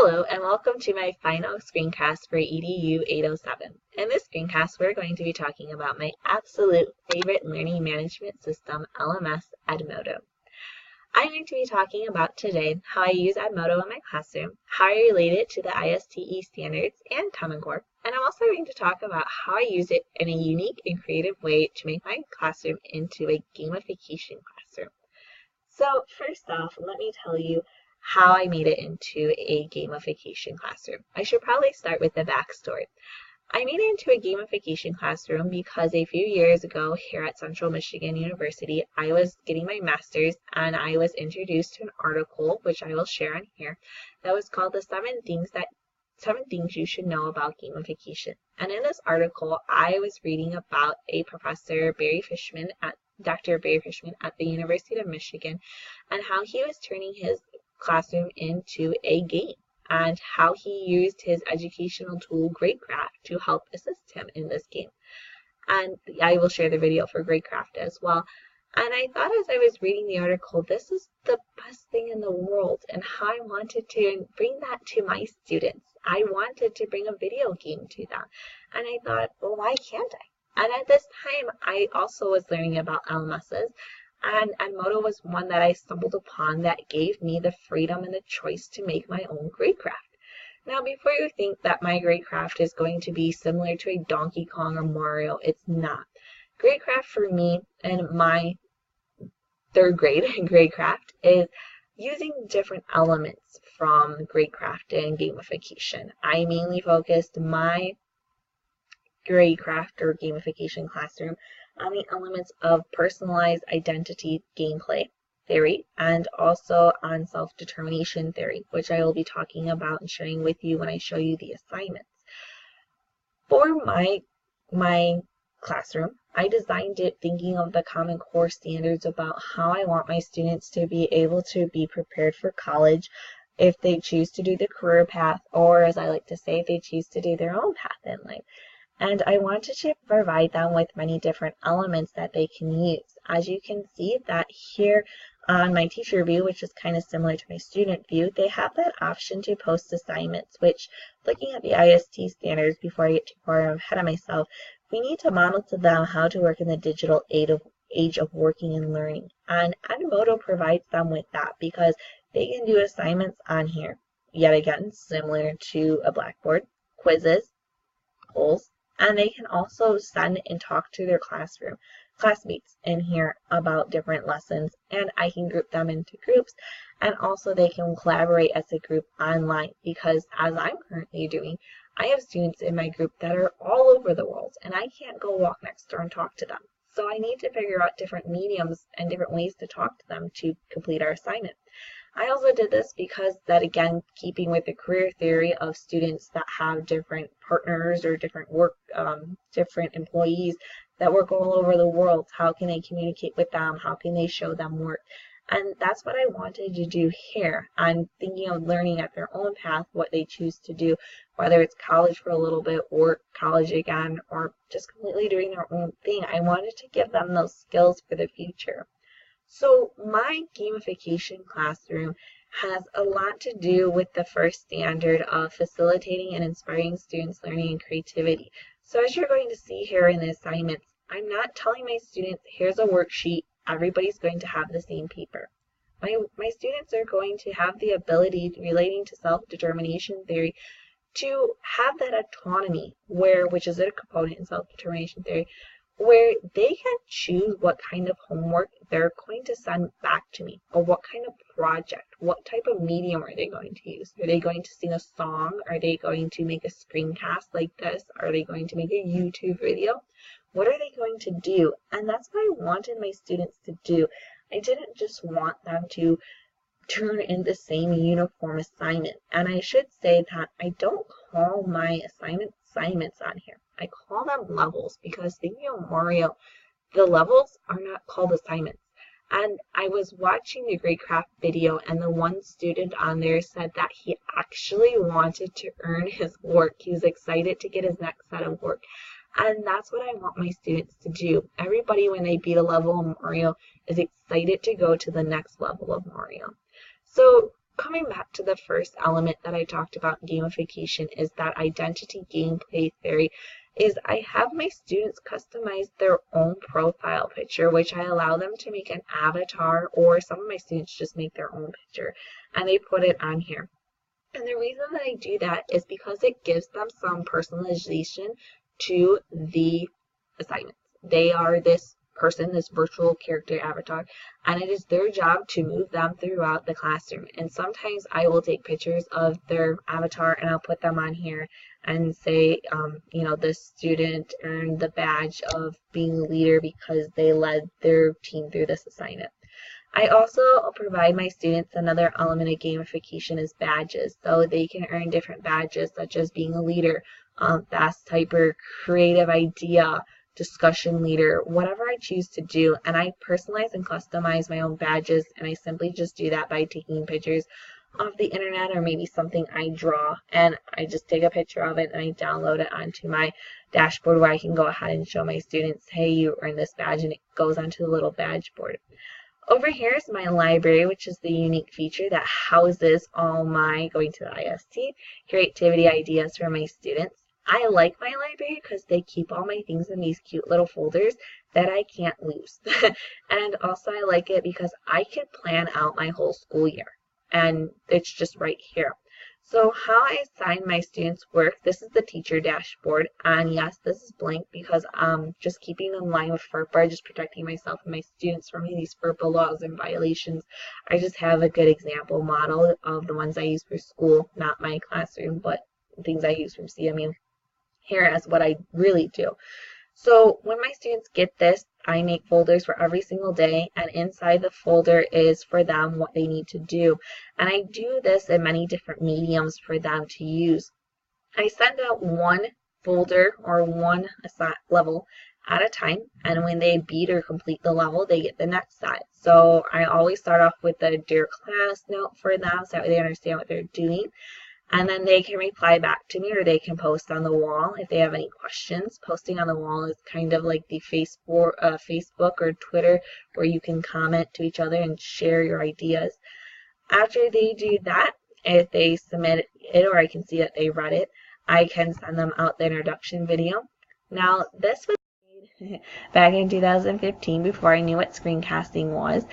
Hello and welcome to my final screencast for EDU 807. In this screencast, we're going to be talking about my absolute favorite learning management system, LMS Edmodo. I'm going to be talking about today how I use Edmodo in my classroom, how I relate it to the ISTE standards and Common Core, and I'm also going to talk about how I use it in a unique and creative way to make my classroom into a gamification classroom. So first off, let me tell you how I made it into a gamification classroom. I should probably start with the backstory. I made it into a gamification classroom because a few years ago here at Central Michigan University, I was getting my master's and I was introduced to an article, which I will share on here, that was called the 7 things you should know about gamification. And in this article, I was reading about a Dr. Barry Fishman at the University of Michigan and how he was turning his classroom into a game and how he used his educational tool GreatCraft to help assist him in this game. And I will share the video for GreatCraft as well. And I thought as I was reading the article, this is the best thing in the world and how I wanted to bring that to my students. I wanted to bring a video game to them. And I thought, well, why can't I? And at this time, I also was learning about LMSs. And Edmodo was one that I stumbled upon that gave me the freedom and the choice to make my own GreatCraft. Now, before you think that my GreatCraft is going to be similar to a Donkey Kong or Mario, it's not. GreatCraft for me in my 3rd grade GreatCraft is using different elements from GreatCraft and gamification. I mainly focused my GreatCraft or gamification classroom on the elements of personalized identity gameplay theory and also on self-determination theory, which I will be talking about and sharing with you when I show you the assignments. For my classroom, I designed it thinking of the Common Core standards about how I want my students to be able to be prepared for college if they choose to do the career path, or as I like to say, if they choose to do their own path in life. And I wanted to provide them with many different elements that they can use. As you can see that here on my teacher view, which is kind of similar to my student view, they have that option to post assignments, which looking at the IST standards before I get too far ahead of myself, we need to model to them how to work in the digital age of working and learning. And Edmodo provides them with that because they can do assignments on here, yet again, similar to a Blackboard, quizzes, polls, and they can also send and talk to their classmates in here about different lessons, and I can group them into groups, and also they can collaborate as a group online because as I'm currently doing, I have students in my group that are all over the world, and I can't go walk next door and talk to them. So I need to figure out different mediums and different ways to talk to them to complete our assignment. I also did this because that, again, keeping with the career theory of students that have different partners or different different employees that work all over the world, how can they communicate with them? How can they show them work? And that's what I wanted to do here. I'm thinking of learning at their own path what they choose to do, whether it's college for a little bit or college again, or just completely doing their own thing. I wanted to give them those skills for the future. So my gamification classroom has a lot to do with the first standard of facilitating and inspiring students' learning and creativity. So as you're going to see here in the assignments, I'm not telling my students, here's a worksheet, everybody's going to have the same paper. My students are going to have the ability relating to self-determination theory to have that autonomy, which is a component in self-determination theory, where they can choose what kind of homework they're going to send back to me, or what kind of project, what type of medium are they going to use. Are they going to sing a song? Are they going to make a screencast like this? Are they going to make a YouTube video? What are they going to do? And that's what I wanted my students to do. I didn't just want them to turn in the same uniform assignment. And I should say that I don't call my assignments on here. I call them levels because thinking of Mario, the levels are not called assignments. And I was watching the GreatCraft video and the one student on there said that he actually wanted to earn his work. He was excited to get his next set of work. And that's what I want my students to do. Everybody, when they beat a level of Mario, is excited to go to the next level of Mario. So coming back to the first element that I talked about, gamification, is that identity gameplay theory. Is I have my students customize their own profile picture, which I allow them to make an avatar, or some of my students just make their own picture and they put it on here. And the reason that I do that is because it gives them some personalization to the assignments. They are this person, this virtual character avatar, and it is their job to move them throughout the classroom. And sometimes I will take pictures of their avatar and I'll put them on here and say, this student earned the badge of being a leader because they led their team through this assignment. I also provide my students another element of gamification is badges. So they can earn different badges such as being a leader, fast typer, creative idea, discussion leader, whatever I choose to do. And I personalize and customize my own badges, and I simply just do that by taking pictures off the internet or maybe something I draw, and I just take a picture of it and I download it onto my dashboard where I can go ahead and show my students, hey, you earned this badge, and it goes onto the little badge board. Over here is my library, which is the unique feature that houses all my, going to the IST, creativity ideas for my students. I like my library because they keep all my things in these cute little folders that I can't lose. And also I like it because I can plan out my whole school year, and it's just right here. So how I assign my students work, this is the teacher dashboard, and yes, this is blank because just keeping in line with FERPA, just protecting myself and my students from these FERPA laws and violations. I just have a good example model of the ones I use for school, not my classroom, but things I use from CMU here as what I really do. So when my students get this, I make folders for every single day, and inside the folder is for them what they need to do. And I do this in many different mediums for them to use. I send out one folder or one level at a time, and when they beat or complete the level, they get the next set. So I always start off with the Dear Class note for them so that they understand what they're doing. And then they can reply back to me, or they can post on the wall if they have any questions. Posting on the wall is kind of like the Facebook or Twitter, where you can comment to each other and share your ideas. After they do that, if they submit it or I can see that they read it, I can send them out the introduction video. Now, this was made back in 2015 before I knew what screencasting was.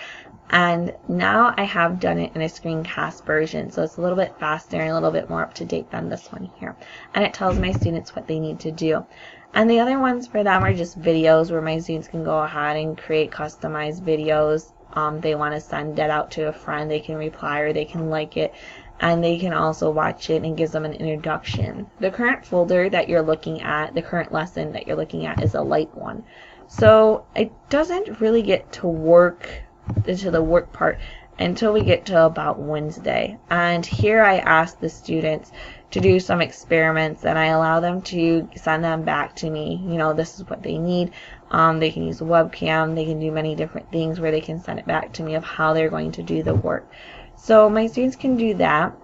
And now I have done it in a screencast version, so it's a little bit faster and a little bit more up to date than this one here. And it tells my students what they need to do. And the other ones for them are just videos where my students can go ahead and create customized videos. They want to send that out to a friend, they can reply or they can like it. And they can also watch it and gives them an introduction. The current folder that you're looking at, the current lesson that you're looking at is a light one. So it doesn't really get to work into the work part until we get to about Wednesday. And here I ask the students to do some experiments, and I allow them to send them back to me. This is what they need. They can use a webcam, they can do many different things where they can send it back to me of how they're going to do the work. So my students can do that.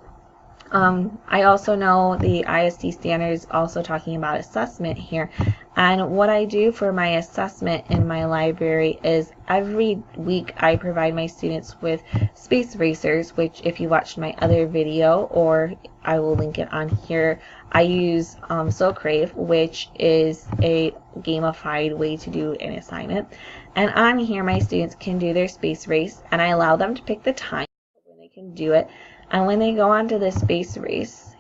I also know the ISD standards also talking about assessment here, and what I do for my assessment in my library is every week I provide my students with space racers, which if you watched my other video, or I will link it on here, I use SoCrave, which is a gamified way to do an assignment. And on here my students can do their space race, and I allow them to pick the time when they can do it. And when they go onto the space race,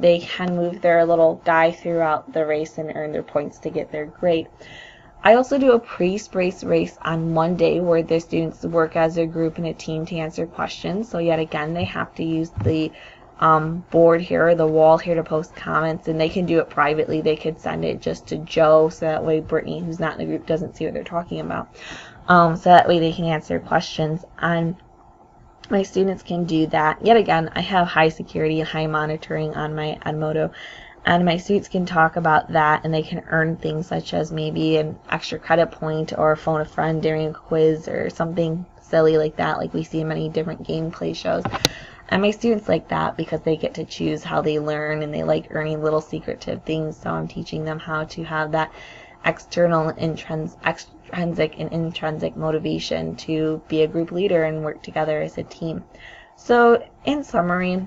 they can move their little die throughout the race and earn their points to get their grade. I also do a pre-space race on Monday where the students work as a group and a team to answer questions. So yet again, they have to use the board here, or the wall here, to post comments, and they can do it privately. They could send it just to Joe, so that way Brittany, who's not in the group, doesn't see what they're talking about. So that way they can answer questions. And my students can do that. Yet again, I have high security and high monitoring on my Edmodo, and my students can talk about that, and they can earn things such as maybe an extra credit point or phone a friend during a quiz or something silly like that, like we see in many different gameplay shows. And my students like that because they get to choose how they learn, and they like earning little secretive things. So I'm teaching them how to have that external and extrinsic and intrinsic motivation to be a group leader and work together as a team. So in summary,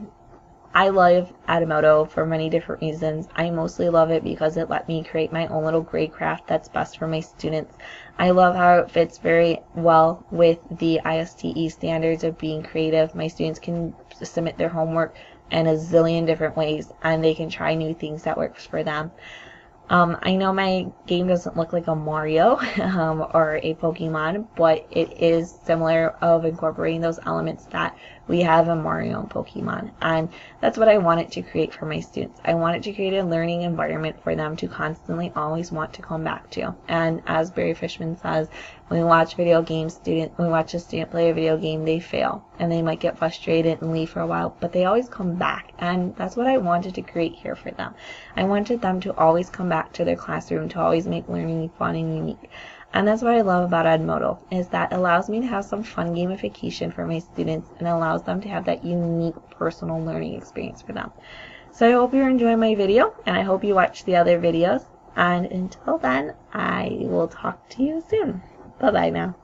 I love Edmodo for many different reasons. I mostly love it because it let me create my own little grade craft that's best for my students. I love how it fits very well with the ISTE standards of being creative. My students can submit their homework in a zillion different ways, and they can try new things that works for them. I know my game doesn't look like a Mario or a Pokemon, but it is similar of incorporating those elements that we have in Mario and Pokemon. And that's what I wanted to create for my students. I wanted to create a learning environment for them to constantly always want to come back to. And as Barry Fishman says, when we watch when we watch a student play a video game, they fail and they might get frustrated and leave for a while, but they always come back. And that's what I wanted to create here for them. I wanted them to always come back to their classroom, to always make learning fun and unique. And that's what I love about Edmodo, is that it allows me to have some fun gamification for my students and allows them to have that unique personal learning experience for them. So I hope you're enjoying my video, and I hope you watch the other videos. And until then, I will talk to you soon. Bye-bye now.